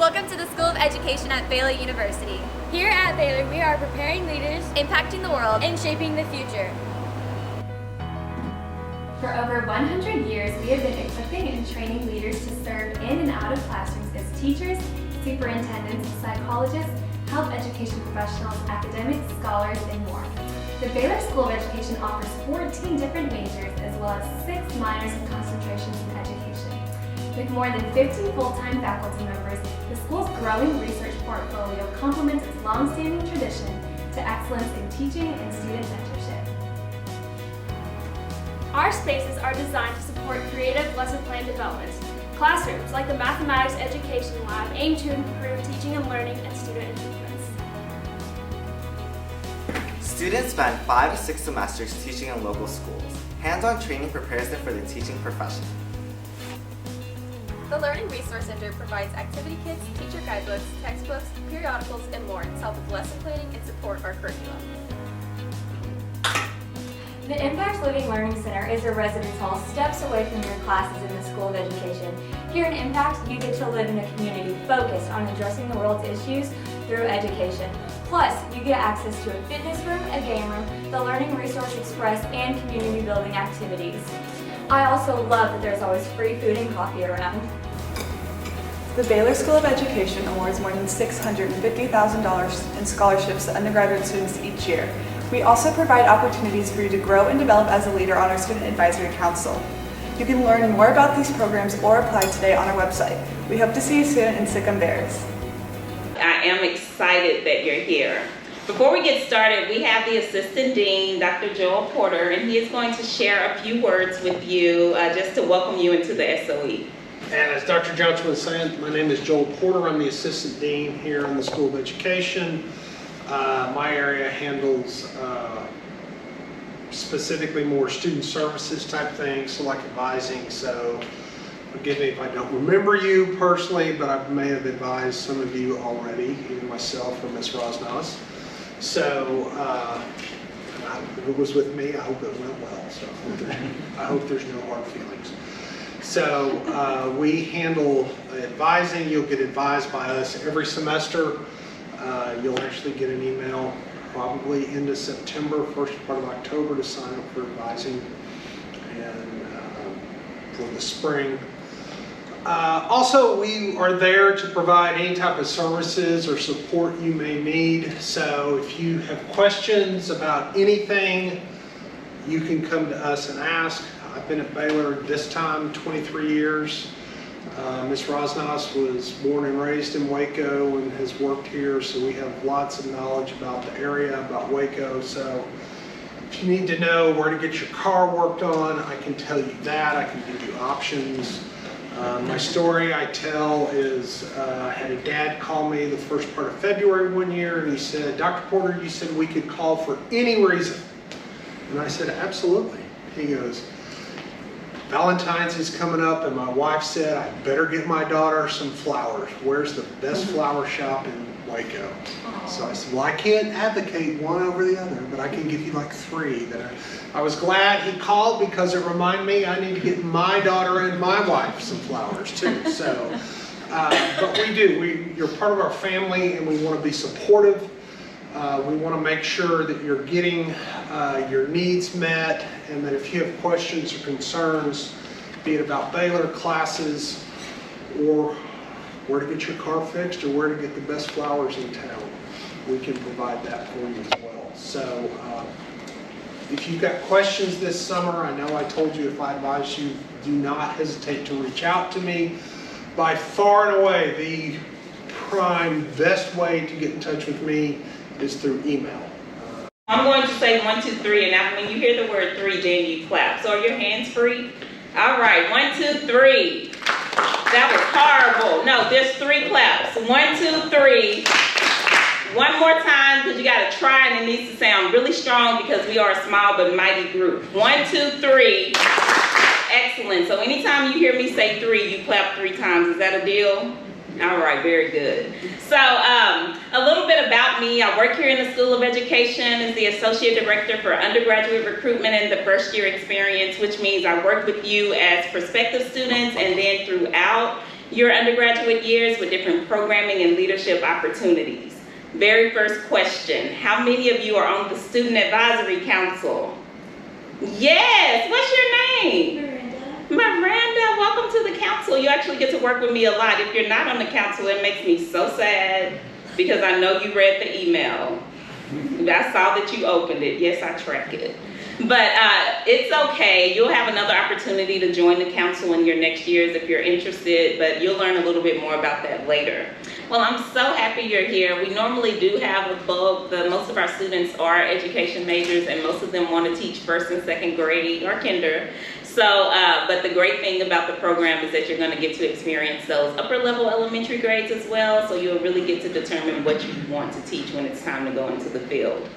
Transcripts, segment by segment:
Welcome to the School of Education at Baylor University. Here at Baylor, we are preparing leaders, impacting the world, and shaping the future. For over 100 years, we have been equipping and training leaders to serve in and out of classrooms as teachers, superintendents, psychologists, health education professionals, academics, scholars, and more. The Baylor School of Education offers 14 different majors as well as 6 minors and concentrations in education. With more than 50 full-time faculty members, the school's growing research portfolio complements its long-standing tradition to excellence in teaching and student mentorship. Our spaces are designed to support creative lesson plan development. Classrooms, like the Mathematics Education Lab, aim to improve teaching and learning and student improvements. Students spend 5 to 6 semesters teaching in local schools. Hands-on training prepares them for the teaching profession. The Learning Resource Center provides activity kits, teacher guidebooks, textbooks, periodicals, and more to help with lesson planning and support our curriculum. The Impact Living Learning Center is a residence hall steps away from your classes in the School of Education. Here in Impact, you get to live in a community focused on addressing the world's issues through education. Plus, you get access to a fitness room, a game room, the Learning Resource Express, and community building activities. I also love that there's always free food and coffee around. The Baylor School of Education awards more than $650,000 in scholarships to undergraduate students each year. We also provide opportunities for you to grow and develop as a leader on our Student Advisory Council. You can learn more about these programs or apply today on our website. We hope to see you soon in Sic 'em Bears. I am excited that you're here. Before we get started, we have the Assistant Dean, Dr. Joel Porter, and he is going to share a few words with you just to welcome you into the SOE. And as Dr. Johnson was saying, my name is Joel Porter. I'm the Assistant Dean here in the School of Education. My area handles specifically more student services type things, so like advising. So forgive me if I don't remember you personally, but I may have advised some of you already, either myself or Ms. Rosnas. So if it was with me, I hope it went well. So I hope there's no hard feelings. So we handle advising. You'll get advised by us every semester. You'll actually get an email probably into September, first part of October to sign up for advising and for the spring. Also, we are there to provide any type of services or support you may need. So if you have questions about anything, you can come to us and ask. I've been at Baylor this time 23 years. Ms. Rosnas was born and raised in Waco and has worked here, so we have lots of knowledge about the area, about Waco. So if you need to know where to get your car worked on, I can tell you that. I can give you options. My story I tell is I had a dad call me the first part of February one year, and he said, "Dr. Porter, you said we could call for any reason." And I said, "Absolutely." He goes, "Valentine's is coming up, and my wife said I better get my daughter some flowers. Where's the best flower shop in Waco?" So I said, "Well, I can't advocate one over the other, but I can give you like 3 that I was glad he called because it reminded me I need to get my daughter and my wife some flowers too." So, but we do. You're part of our family, and we want to be supportive. We want to make sure that you're getting your needs met, and that if you have questions or concerns, be it about Baylor classes or where to get your car fixed or where to get the best flowers in town, we can provide that for you as well. So if you've got questions this summer, I know I told you if I advise you, do not hesitate to reach out to me. By far and away, the prime best way to get in touch with me is through email. I'm going to say 1, 2, 3, and now when you hear the word 3, then you clap. So are your hands free? All right, 1, 2, 3. That was horrible. No, there's 3 claps. 1, 2, 3. One more time, because you got to try, and it needs to sound really strong because we are a small but mighty group. 1, 2, 3. Excellent. So anytime you hear me say 3, you clap 3 times. Is that a deal? All right, very good. So a little bit about me. I work here in the School of Education as the Associate Director for Undergraduate Recruitment and the First Year Experience, which means I work with you as prospective students and then throughout your undergraduate years with different programming and leadership opportunities. Very first question, how many of you are on the Student Advisory Council? Yes, what's your name? Miranda, welcome to the council. You actually get to work with me a lot. If you're not on the council, it makes me so sad because I know you read the email. I saw that you opened it. Yes, I track it. But it's okay. You'll have another opportunity to join the council in your next years if you're interested, but you'll learn a little bit more about that later. Well, I'm so happy you're here. We normally do have a bulk. Most of our students are education majors, and most of them want to teach first and second grade or kinder. So, but the great thing about the program is that you're going to get to experience those upper level elementary grades as well, so you'll really get to determine what you want to teach when it's time to go into the field.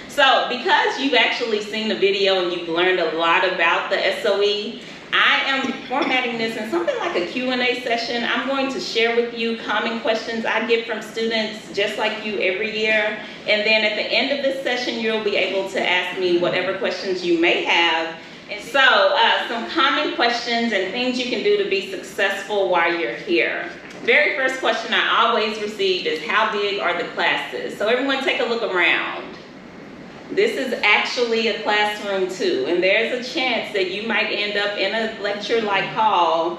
So, because you've actually seen the video and you've learned a lot about the SOE, I am formatting this in something like a Q&A session. I'm going to share with you common questions I get from students just like you every year. And then at the end of this session, you'll be able to ask me whatever questions you may have. And so, some common questions and things you can do to be successful while you're here. Very first question I always received is, how big are the classes? So everyone take a look around. This is actually a classroom too, and there's a chance that you might end up in a lecture-like hall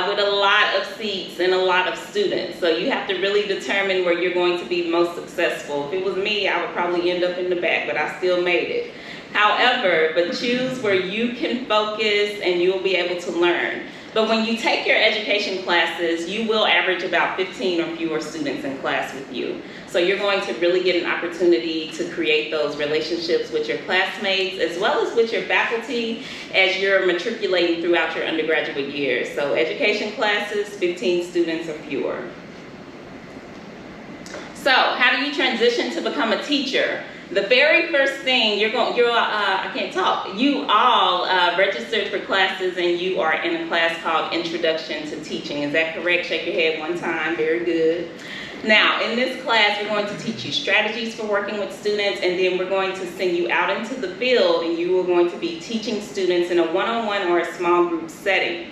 with a lot of seats and a lot of students. So you have to really determine where you're going to be most successful. If it was me, I would probably end up in the back, but I still made it. However, but choose where you can focus and you'll be able to learn. But when you take your education classes, you will average about 15 or fewer students in class with you. So you're going to really get an opportunity to create those relationships with your classmates as well as with your faculty as you're matriculating throughout your undergraduate years. So education classes, 15 students or fewer. So how do you transition to become a teacher? The very first thing, you all registered for classes and you are in a class called Introduction to Teaching. Is that correct? Shake your head one time, very good. Now, in this class, we're going to teach you strategies for working with students, and then we're going to send you out into the field and you are going to be teaching students in a one-on-one or a small group setting.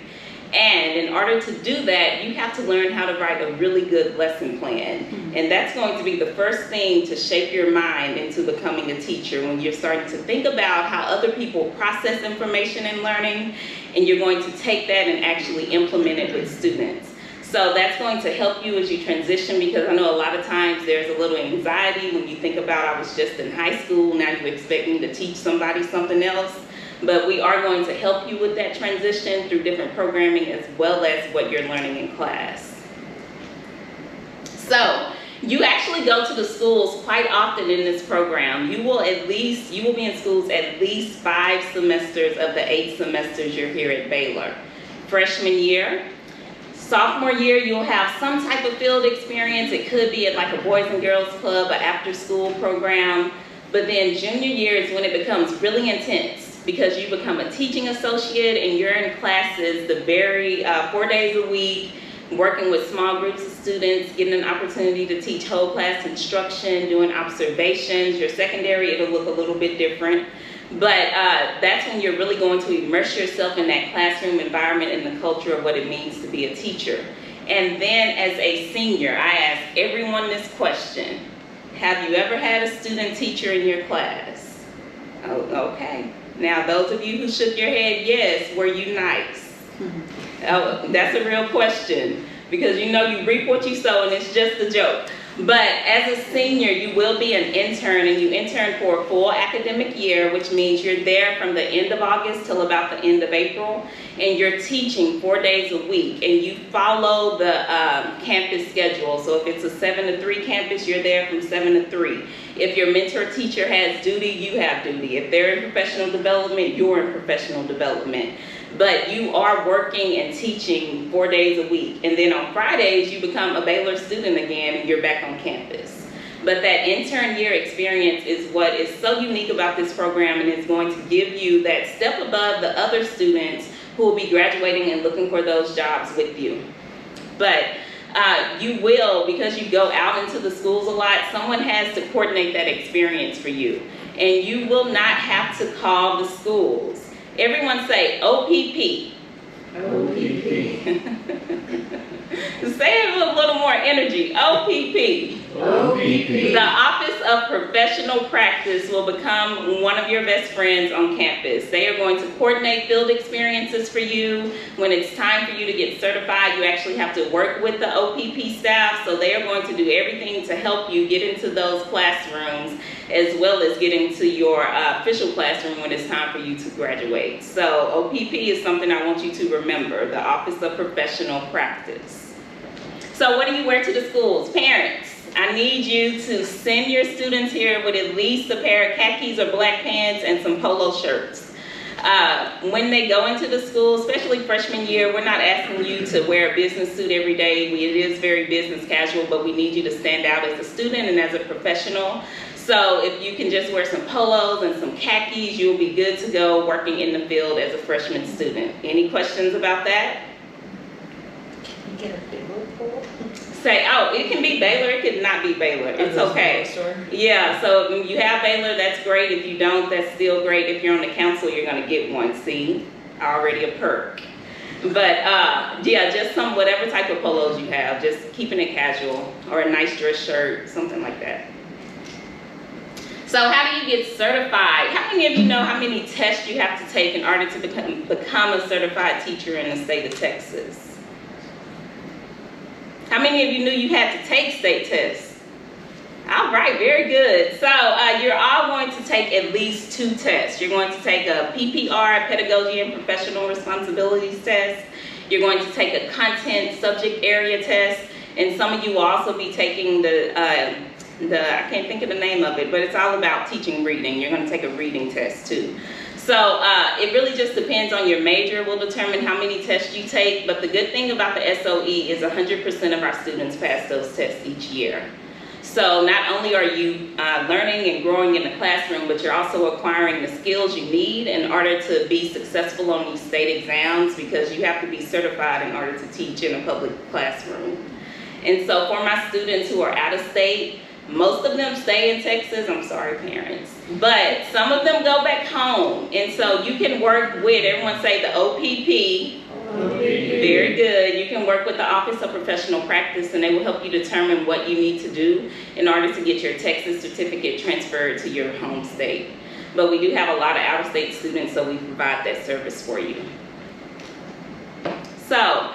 And in order to do that, you have to learn how to write a really good lesson plan. And that's going to be the first thing to shape your mind into becoming a teacher when you're starting to think about how other people process information and learning, and you're going to take that and actually implement it with students. So that's going to help you as you transition, because I know a lot of times there's a little anxiety when you think about, I was just in high school, now you expect me to teach somebody something else. But we are going to help you with that transition through different programming as well as what you're learning in class. So you actually go to the schools quite often in this program. You will be in schools at least 5 semesters of the 8 semesters you're here at Baylor. Freshman year, sophomore year, you'll have some type of field experience. It could be at like a Boys and Girls Club, an after-school program. But then junior year is when it becomes really intense, because you become a teaching associate and you're in classes the very 4 days a week, working with small groups of students, getting an opportunity to teach whole class instruction, doing observations. Your secondary, it'll look a little bit different. But that's when you're really going to immerse yourself in that classroom environment and the culture of what it means to be a teacher. And then as a senior, I ask everyone this question. Have you ever had a student teacher in your class? Oh, okay. Now, those of you who shook your head, yes, were you nice? Oh, that's a real question, because you know you reap what you sow, and it's just a joke. But as a senior, you will be an intern, and you intern for a full academic year, which means you're there from the end of August till about the end of April, and you're teaching 4 days a week, and you follow the campus schedule. So if it's a 7 to 3 campus, you're there from 7 to 3. If your mentor teacher has duty, you have duty. If they're in professional development, you're in professional development. But you are working and teaching 4 days a week. And then on Fridays, you become a Baylor student again and you're back on campus. But that intern year experience is what is so unique about this program, and it's going to give you that step above the other students who will be graduating and looking for those jobs with you. But you will, because you go out into the schools a lot, someone has to coordinate that experience for you. And you will not have to call the schools. Everyone say OPP. OPP. Say it with a little more energy. OPP. OPP. The Office of Professional Practice will become one of your best friends on campus. They are going to coordinate field experiences for you. When it's time for you to get certified, you actually have to work with the OPP staff, so they are going to do everything to help you get into those classrooms, as well as get into your official classroom when it's time for you to graduate. So OPP is something I want you to remember, the Office of Professional Practice. So what do you wear to the schools? Parents, I need you to send your students here with at least a pair of khakis or black pants and some polo shirts. When they go into the school, especially freshman year, we're not asking you to wear a business suit every day. It is very business casual, but we need you to stand out as a student and as a professional. So if you can just wear some polos and some khakis, you'll be good to go working in the field as a freshman student. Any questions about that? Say, oh, it can be Baylor, it could not be Baylor. It's okay. Yeah, so if you have Baylor, that's great. If you don't, that's still great. If you're on the council, you're gonna get one. See, already a perk. But yeah, just some, whatever type of polos you have, just keeping it casual, or a nice dress shirt, something like that. So how do you get certified? How many of you know how many tests you have to take in order to become a certified teacher in the state of Texas? How many of you knew you had to take state tests? All right, very good. So you're all going to take at least 2 tests. You're going to take a PPR, Pedagogy and Professional Responsibilities test. You're going to take a content subject area test. And some of you will also be taking I can't think of the name of it, but it's all about teaching reading. You're going to take a reading test too. So it really just depends on your major, will determine how many tests you take. But the good thing about the SOE is 100% of our students pass those tests each year. So not only are you learning and growing in the classroom, but you're also acquiring the skills you need in order to be successful on these state exams, because you have to be certified in order to teach in a public classroom. And so for my students who are out of state, most of them stay in Texas. I'm sorry, parents. But some of them go back home. And so you can work with, everyone say the OPP. Very good. You can work with the Office of Professional Practice, and they will help you determine what you need to do in order to get your Texas certificate transferred to your home state. But we do have a lot of out-of-state students, so we provide that service for you. So,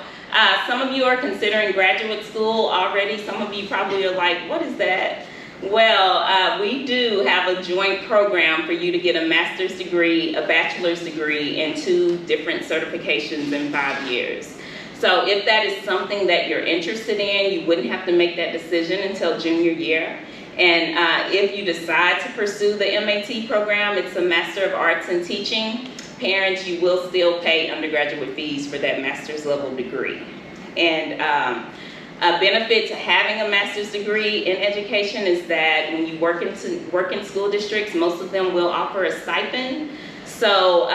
some of you are considering graduate school already. Some of you probably are like, what is that? Well, we do have a joint program for you to get a master's degree, a bachelor's degree, and 2 different certifications in 5 years. So if that is something that you're interested in, you wouldn't have to make that decision until junior year. And if you decide to pursue the MAT program, it's a Master of Arts in Teaching. Parents, you will still pay undergraduate fees for that master's level degree. And a benefit to having a master's degree in education is that when you work in school districts, most of them will offer a stipend. So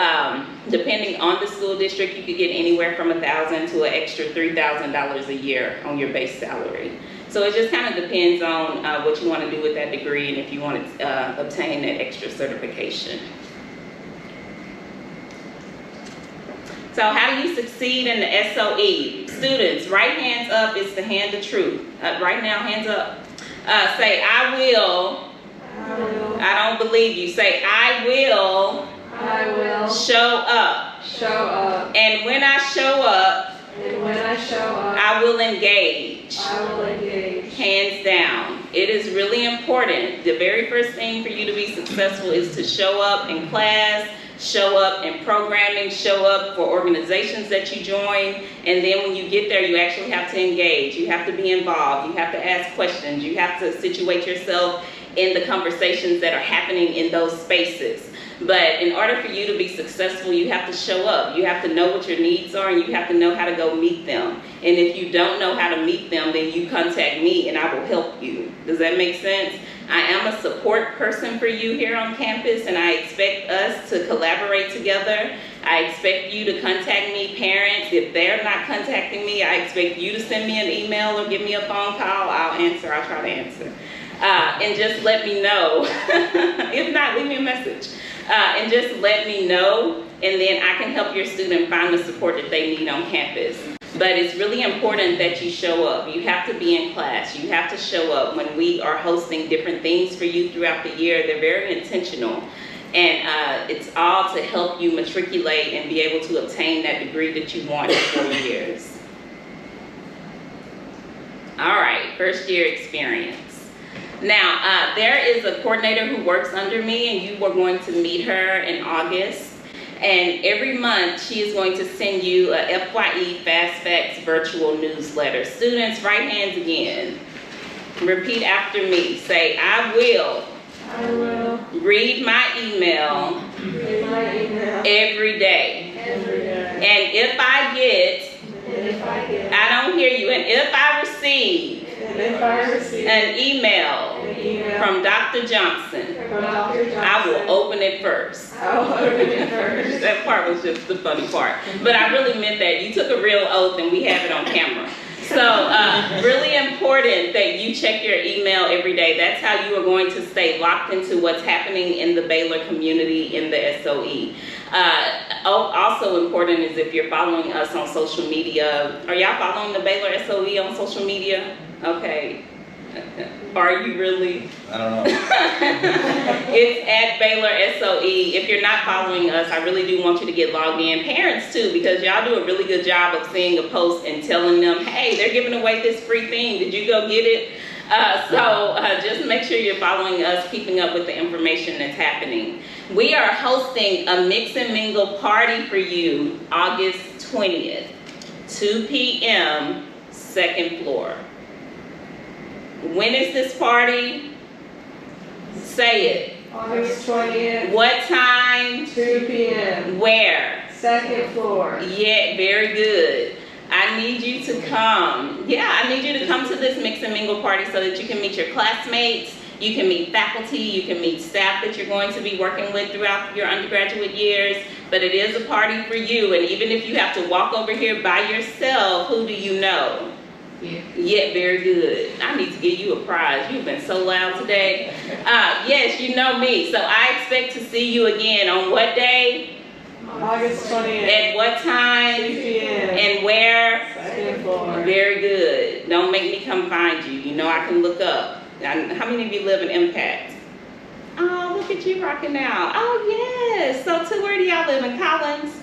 depending on the school district, you could get anywhere from $1,000 to an extra $3,000 a year on your base salary. So it just kind of depends on what you want to do with that degree and if you want to obtain that extra certification. So how do you succeed in the SOE? Students, right hands up is the hand of truth. Right now, hands up. Say, I will. I don't believe you. Say, I will. Show up. And when I show up, I will engage. Hands down. It is really important. The very first thing for you to be successful is to show up in class, show up in programming, show up for organizations that you join, and then when you get there, you actually have to engage. You have to be involved. You have to ask questions. You have to situate yourself in the conversations that are happening in those spaces. But in order for you to be successful, you have to show up. You have to know what your needs are, and you have to know how to go meet them. And if you don't know how to meet them, then you contact me and I will help you. Does that make sense? I am a support person for you here on campus, and I expect us to collaborate together. I expect you to contact me, parents. If they're not contacting me, I expect you to send me an email or give me a phone call. I'll answer. I'll try to answer. And just let me know. If not, leave me a message. And just let me know and then I can help your student find the support that they need on campus. But it's really important that you show up. You have to be in class. You have to show up. When we are hosting different things for you throughout the year, they're very intentional. And it's all to help you matriculate and be able to obtain that degree that you want in 4 years. All right, first year experience. Now, there is a coordinator who works under me, and you are going to meet her in August. And every month, she is going to send you a FYE Fast Facts virtual newsletter. Students, right hands again. Repeat after me. Say, I will read my email every day. And if I get, I don't hear you, and if I receive an email from Dr. Johnson, I will open it first. That part was just the funny part. But I really meant that. You took a real oath and we have it on camera. So really important that you check your email every day. That's how you are going to stay locked into what's happening in the Baylor community in the SOE. Also important is if you're following us on social media. Are y'all following the Baylor SOE on social media? Okay. Are you really? I don't know. It's at Baylor SOE. If you're not following us, I really do want you to get logged in. Parents too, because y'all do a really good job of seeing a post and telling them, hey, they're giving away this free thing. Did you go get it? So just make sure you're following us, keeping up with the information that's happening. We are hosting a mix and mingle party for you August 20th, 2 p.m., second floor. When is this party? Say it. August 20th. What time? 2 p.m. Where? Second floor. Yeah, very good. I need you to come. Yeah, I need you to come to this mix and mingle party so that you can meet your classmates, you can meet faculty, you can meet staff that you're going to be working with throughout your undergraduate years. But it is a party for you, and even if you have to walk over here by yourself, who do you know? Yeah, very good. I need to give you a prize. You've been so loud today. Yes, you know me. So I expect to see you again on what day? August 20th. At what time? 2 p.m. And where? Second floor. Very good. Don't make me come find you. You know I can look up. How many of you live in Impact? Oh, look at you rocking out. Oh, yes. So too, where do y'all live? In Collins?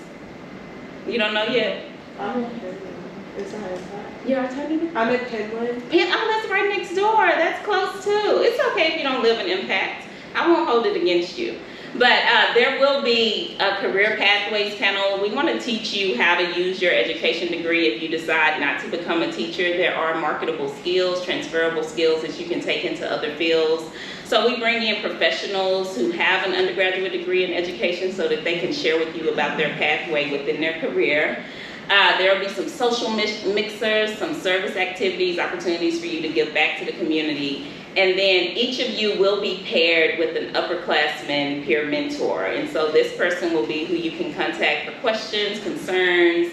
You don't know yet? I'm in Penland. Is that You're alternative? I'm in Penland. Oh, that's right next door. That's close too. It's okay if you don't live in Impact. I won't hold it against you. But there will be a career pathways panel. We want to teach you how to use your education degree if you decide not to become a teacher. There are marketable skills, transferable skills that you can take into other fields. So we bring in professionals who have an undergraduate degree in education so that they can share with you about their pathway within their career. There will be some social mixers, some service activities, opportunities for you to give back to the community. And then each of you will be paired with an upperclassman peer mentor. And so this person will be who you can contact for questions, concerns.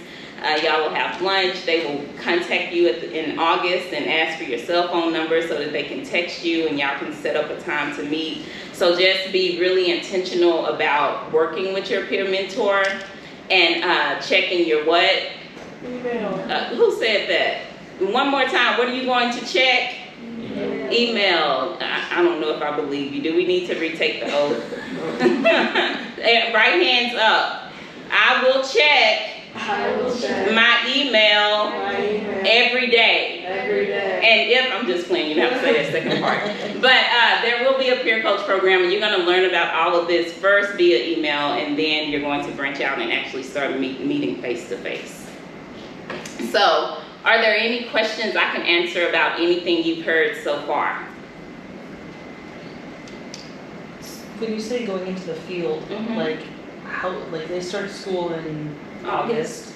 Y'all will have lunch. They will contact you in August and ask for your cell phone number so that they can text you and y'all can set up a time to meet. So just be really intentional about working with your peer mentor and checking your what? Email. Who said that? One more time. What are you going to check? Email. I don't know if I believe you. Do we need to retake the oath? Right hands up. I will check my email every day. And if, I'm just playing, you have to say that second part. But there will be a peer coach program, and you're going to learn about all of this first via email, and then you're going to branch out and actually start meeting face to face. So, are there any questions I can answer about anything you've heard so far? When you say going into the field, like they start school in August.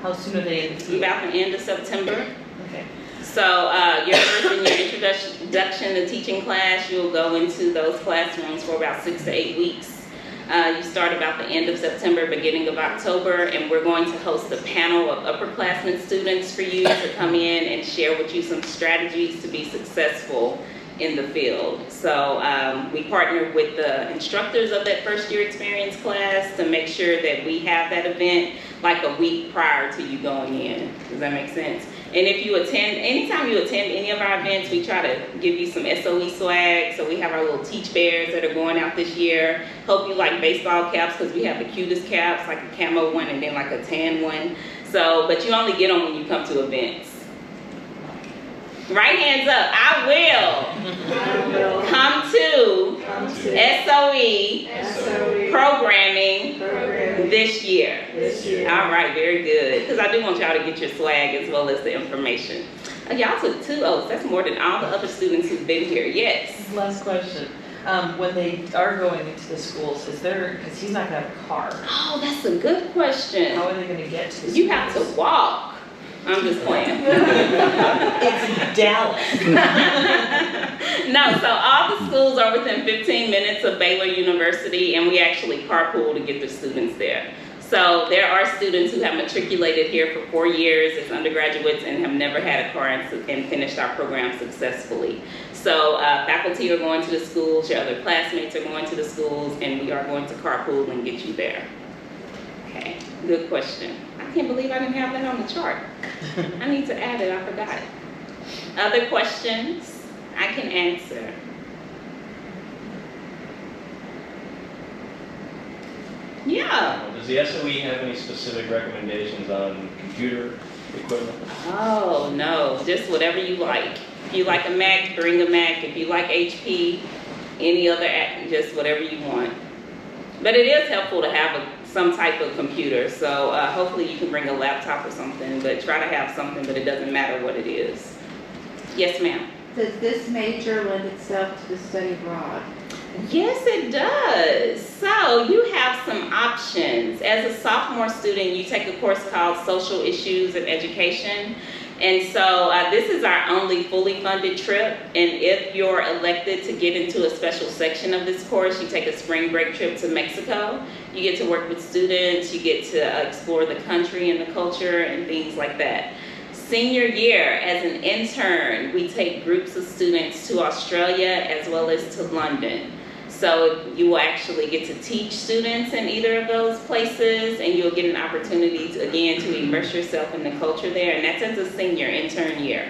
How soon are they in the field? About the end of September. Okay. So your first in your introduction to teaching class, you'll go into those classrooms for about 6 to 8 weeks. You start about the end of September, beginning of October, and we're going to host a panel of upperclassmen students for you to come in and share with you some strategies to be successful in the field. So we partnered with the instructors of that first year experience class to make sure that we have that event like a week prior to you going in. Does that make sense? And if you attend, anytime you attend any of our events, we try to give you some SOE swag. So we have our little Teach Bears that are going out this year. Hope you like baseball caps because we have the cutest caps, like a camo one and then like a tan one. So, but you only get them when you come to events. Right hands up. I will come to SOE programming this year. All right, very good. Because I do want y'all to get your swag as well as the information. Y'all took 2 oaths. That's more than all the other students who've been here. Yes. Last question. When they are going into the schools, is there, because he's not going to have a car, Oh, that's a good question. how are they going to get to the You have to schools? walk. I'm just playing. It's Dallas. No, so all the schools are within 15 minutes of Baylor University, and we actually carpool to get the students there. So there are students who have matriculated here for 4 years as undergraduates and have never had a car and finished our program successfully. So faculty are going to the schools, your other classmates are going to the schools, and we are going to carpool and get you there. Okay, good question. I can't believe I didn't have that on the chart. I need to add it, I forgot it. Other questions I can answer? Yeah. Does the SOE have any specific recommendations on computer equipment? Oh, no, just whatever you like. If you like a Mac, bring a Mac. If you like HP, any other, just whatever you want. But it is helpful to have some type of computer, so hopefully you can bring a laptop or something, but try to have something, but it doesn't matter what it is. Yes, ma'am. Does this major lend itself to the study abroad? Yes, it does. So you have some options. As a sophomore student, you take a course called Social Issues and Education. And so this is our only fully funded trip. And if you're elected to get into a special section of this course, you take a spring break trip to Mexico. You get to work with students. You get to explore the country and the culture and things like that. Senior year, as an intern, we take groups of students to Australia as well as to London. So you will actually get to teach students in either of those places, and you'll get an opportunity to, again, to immerse yourself in the culture there, and that's as a senior intern year.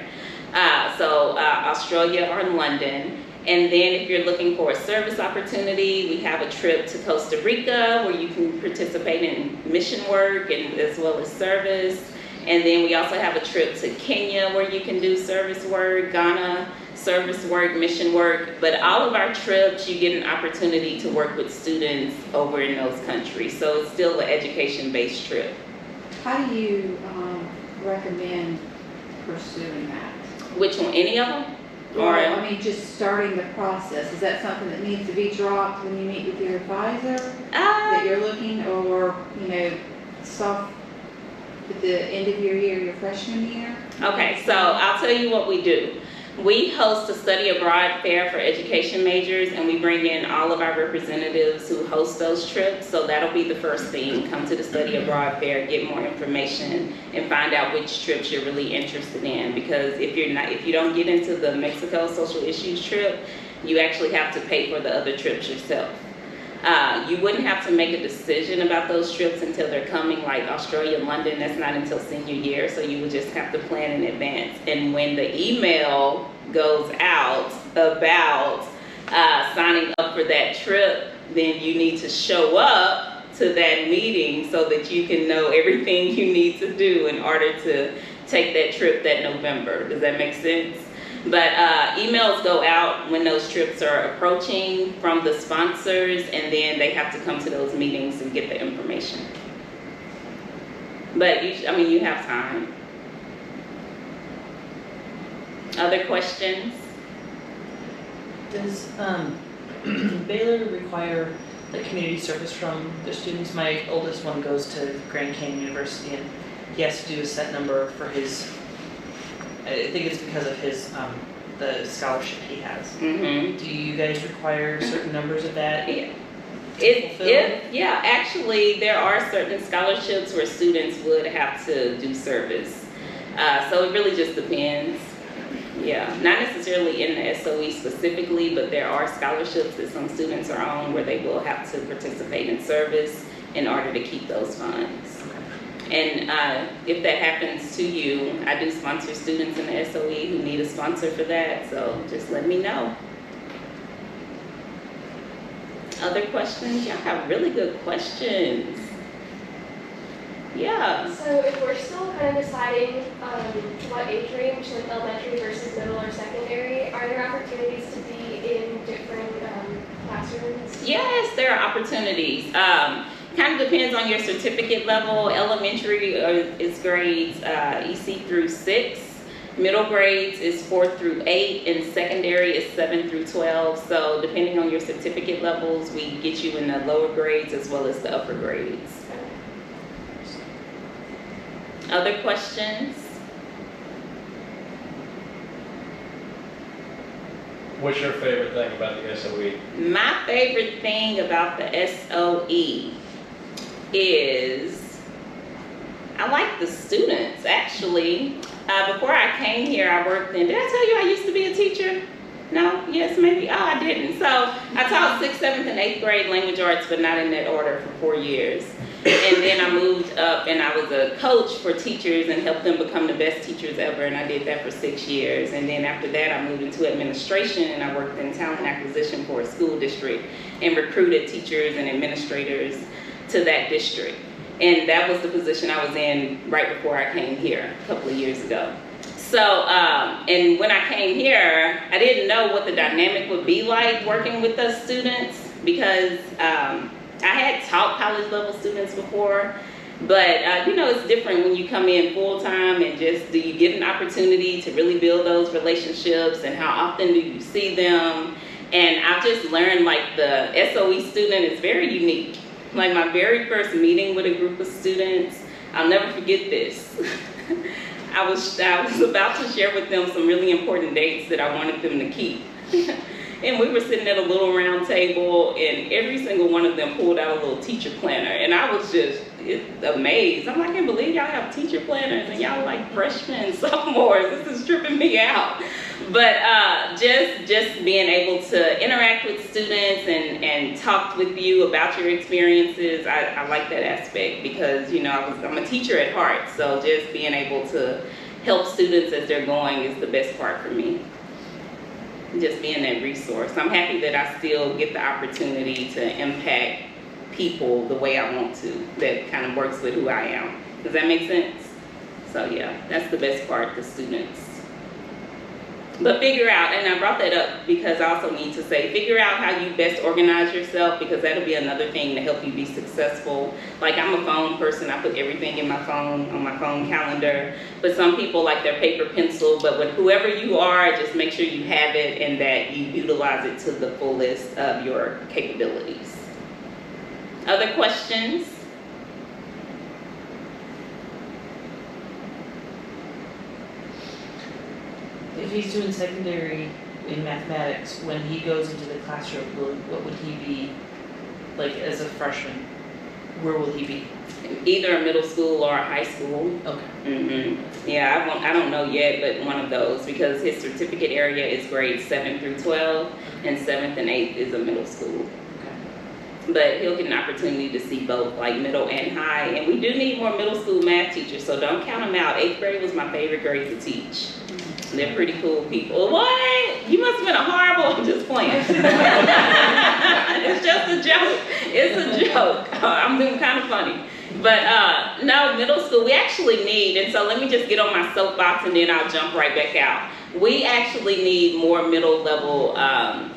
So Australia or London. And then if you're looking for a service opportunity, we have a trip to Costa Rica where you can participate in mission work and as well as service. And then we also have a trip to Kenya where you can do service work, Ghana, service work, mission work. But all of our trips, you get an opportunity to work with students over in those countries. So it's still an education-based trip. How do you recommend pursuing that? Which one, any of them? Or, I mean, just starting the process. Is that something that needs to be dropped when you meet with your advisor that you're looking, or, you know, at the end of your year, your freshman year? Okay, so I'll tell you what we do. We host a study abroad fair for education majors, and we bring in all of our representatives who host those trips. So that'll be the first thing. Come to the study abroad fair, get more information, and find out which trips you're really interested in. Because if you don't get into the Mexico social issues trip, you actually have to pay for the other trips yourself. You wouldn't have to make a decision about those trips until they're coming, like Australia and London. That's not until senior year, so you would just have to plan in advance. And when the email goes out about signing up for that trip, then you need to show up to that meeting so that you can know everything you need to do in order to take that trip that November. Does that make sense? But emails go out when those trips are approaching from the sponsors, and then they have to come to those meetings and get the information. But you have time. Other questions? Does Baylor require like community service from their students? My oldest one goes to Grand Canyon University, and he has to do a set number for his. I think it's because of his the scholarship he has. Mm-hmm. Do you guys require certain numbers of that? Yeah. Actually, there are certain scholarships where students would have to do service. So it really just depends. Yeah, not necessarily in the SOE specifically, but there are scholarships that some students are on where they will have to participate in service in order to keep those funds. And if that happens to you, I do sponsor students in the SOE who need a sponsor for that, so just let me know. Other questions? Y'all have really good questions. Yeah. So if we're still kind of deciding what age range, like elementary versus middle or secondary, are there opportunities to be in different classrooms? Yes, there are opportunities. Kind of depends on your certificate level. Elementary is grades EC through 6. Middle grades is 4 through 8, and secondary is 7 through 12. So depending on your certificate levels, we get you in the lower grades as well as the upper grades. Other questions? What's your favorite thing about the SOE? My favorite thing about the SOE is I like the students, actually. Before I came here, I worked in, did I tell you I used to be a teacher? No? Yes, maybe? Oh, I didn't. So I taught 6th, 7th, and 8th grade language arts, but not in that order for 4 years. And then I moved up and I was a coach for teachers and helped them become the best teachers ever, and I did that for 6 years. And then after that, I moved into administration and I worked in talent acquisition for a school district and recruited teachers and administrators to that district. And that was the position I was in right before I came here a couple of years ago. So, and when I came here, I didn't know what the dynamic would be like working with those students because I had taught college level students before, but you know, it's different when you come in full time and just do you get an opportunity to really build those relationships and how often do you see them? And I've just learned like the SOE student is very unique. Like my very first meeting with a group of students, I'll never forget this. I was about to share with them some really important dates that I wanted them to keep. And we were sitting at a little round table and every single one of them pulled out a little teacher planner. And I was just amazed. I'm like, I can't believe y'all have teacher planners and y'all like freshmen and sophomores. This is tripping me out. But just being able to interact with students and talk with you about your experiences, I like that aspect because, you know, I'm a teacher at heart. So just being able to help students as they're going is the best part for me. Just being that resource. I'm happy that I still get the opportunity to impact people the way I want to, that kind of works with who I am. Does that make sense? So yeah, that's the best part, the students. But figure out, and I brought that up because I also need to say, figure out how you best organize yourself because that'll be another thing to help you be successful. Like I'm a phone person, I put everything in my phone, on my phone calendar. But some people like their paper pencil, but with whoever you are, just make sure you have it and that you utilize it to the fullest of your capabilities. Other questions? If he's doing secondary in mathematics, when he goes into the classroom, what would he be like as a freshman? Where will he be? Either a middle school or a high school. Okay. Yeah, I don't know yet, but one of those because his certificate area is grades 7 through 12, and 7th and 8th is a middle school. But he'll get an opportunity to see both, like middle and high. And we do need more middle school math teachers, so don't count them out. 8th grade was my favorite grade to teach. They're pretty cool people. What? You must have been a horrible, I'm just playing. It's just a joke. It's a joke. I'm doing kind of funny. But no, middle school, we actually need, and so let me just get on my soapbox and then I'll jump right back out. We actually need more middle level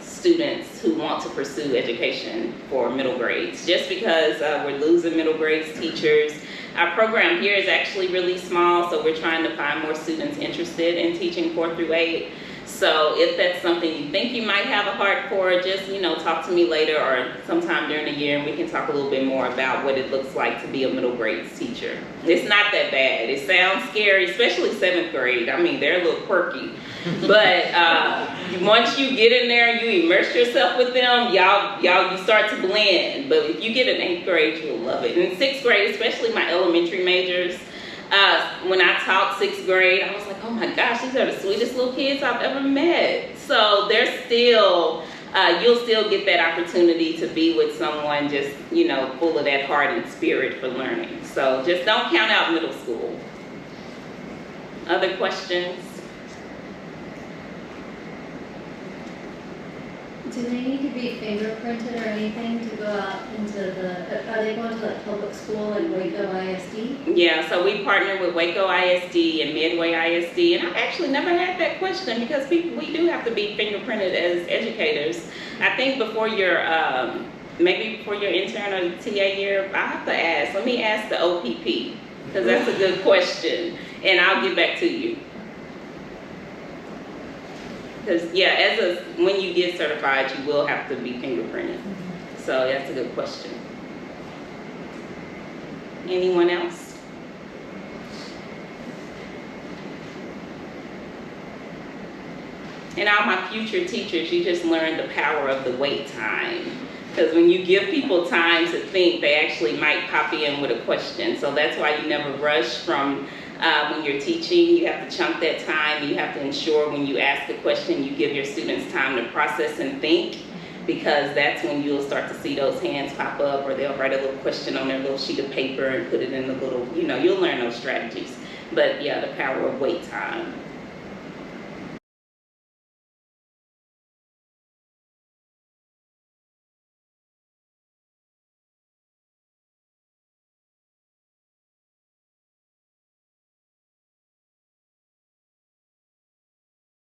students who want to pursue education for middle grades, just because we're losing middle grades teachers. Our program here is actually really small, so we're trying to find more students interested in teaching 4 through 8. So if that's something you think you might have a heart for, just, you know, talk to me later or sometime during the year and we can talk a little bit more about what it looks like to be a middle grades teacher. It's not that bad. It sounds scary, especially 7th grade. I mean, they're a little quirky. But once you get in there, you immerse yourself with them, you start to blend. But if you get an 8th grade, you'll love it. And 6th grade, especially my elementary majors, when I taught 6th grade, I was like, oh my gosh, these are the sweetest little kids I've ever met. So they're still, you'll still get that opportunity to be with someone just, you know, full of that heart and spirit for learning. So just don't count out middle school. Other questions? Do they need to be fingerprinted or anything to go out into the, are they going to like public school like Waco ISD? Yeah, so we partner with Waco ISD and Midway ISD, and I've actually never had that question because we do have to be fingerprinted as educators. I think before your, maybe before your intern or TA year, I have to ask. Let me ask the OPP because that's a good question, and I'll get back to you. Because yeah, when you get certified, you will have to be fingerprinted. So that's a good question. Anyone else? And all my future teachers, you just learned the power of the wait time. Because when you give people time to think, they actually might pop in with a question. So that's why you never rush from when you're teaching. You have to chunk that time. You have to ensure when you ask a question, you give your students time to process and think, because that's when you'll start to see those hands pop up, or they'll write a little question on their little sheet of paper and put it in the little, you know, you'll learn those strategies. But yeah, the power of wait time.